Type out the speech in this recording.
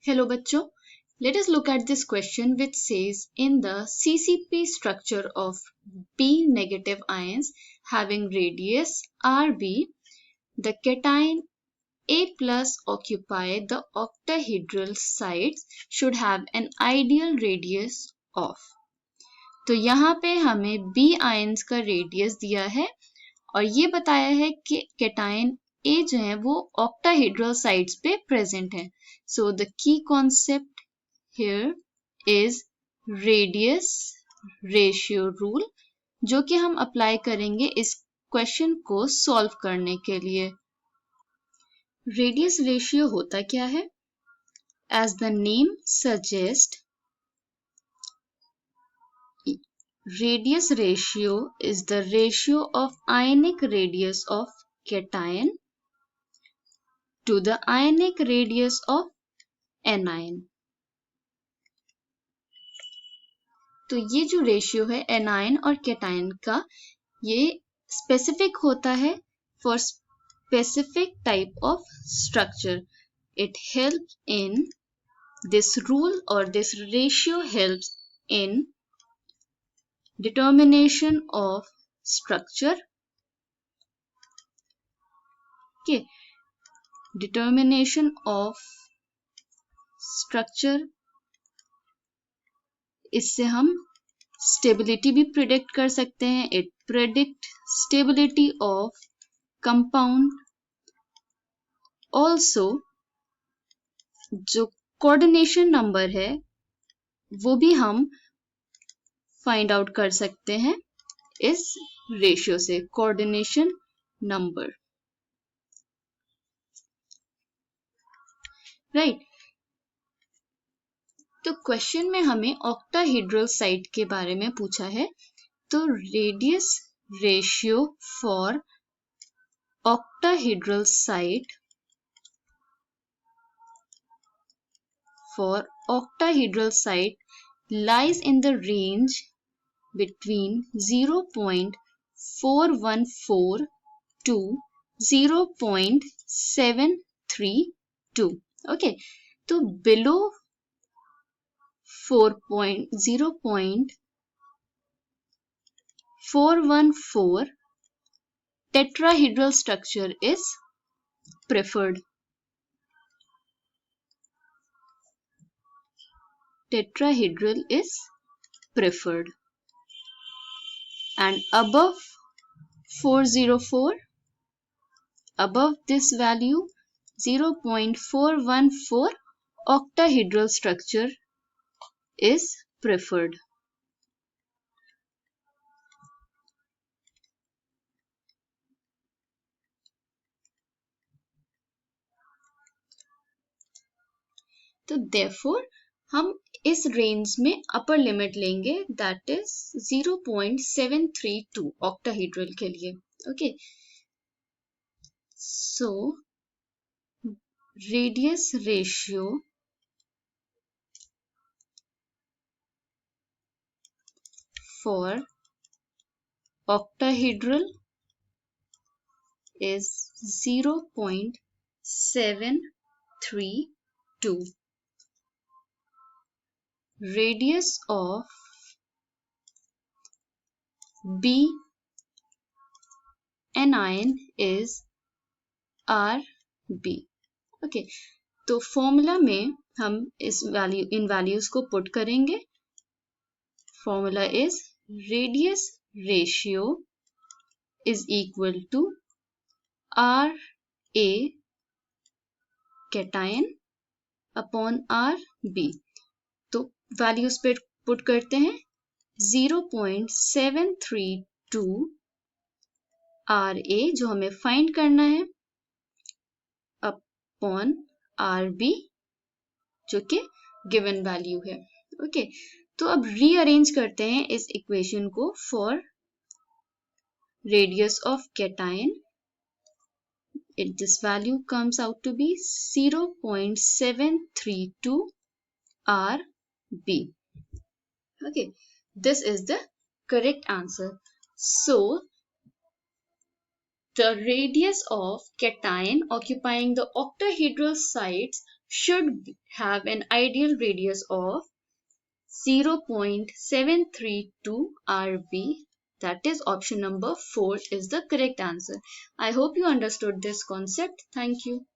Hello bachcho, let us look at this question which says in the CCP structure of B negative ions having radius RB, the cation A plus occupy the octahedral sites should have an ideal radius of. तो यहाँ पे हमें B ions का radius दिया है और ये बताया है कि cation A जो है वो octahedral sites पे present है. So the key concept here is radius ratio rule जो कि हम अप्लाई करेंगे इस क्वेश्चन को सॉल्व करने के लिए. रेडियस रेशियो होता क्या है? As the name suggests, radius ratio is the ratio of ionic radius of cation to the ionic radius of anion. तो ये जो रेशियो है एनायन और कैटायन का ये स्पेसिफिक होता है for specific type of structure. It helps in this rule और this ratio helps in determination of structure. Okay, determination of structure. इससे हम stability भी predict कर सकते हैं. It predict stability of compound. Also, जो coordination number है वो भी हम फाइंड आउट कर सकते हैं इस रेशियो से. Coordination number, right. तो क्वेश्चन में हमें ऑक्टाहेड्रल साइट के बारे में पूछा है. तो radius ratio for octahedral site lies in the range between 0.414 to 0.732. Okay, तो below 0.414 tetrahedral structure is preferred. Tetrahedral is preferred. And above 404, above this value 0.414 octahedral structure is preferred. तो therefore हम इस रेंज में upper limit लेंगे that is 0.732 octahedral के लिए. Okay, so radius ratio for octahedral is 0.732. Radius of B anion is RB. Okay, तो formula में हम इन वैल्यूज को पुट करेंगे. Formula is radius ratio is equal to RA cation upon RB. तो values पे पुट करते हैं. 0.732 RA जो हमें फाइंड करना है अपॉन RB जो कि गिवन वैल्यू है. ओके, तो अब रीअरेंज करते हैं इस इक्वेशन को for radius of cation. This value comes out to be 0.732 RB. Okay, this is the correct answer. So, the radius of cation occupying the octahedral sites should have an ideal radius of 0.732 RB. That is option number 4 is the correct answer. I hope you understood this concept. Thank you.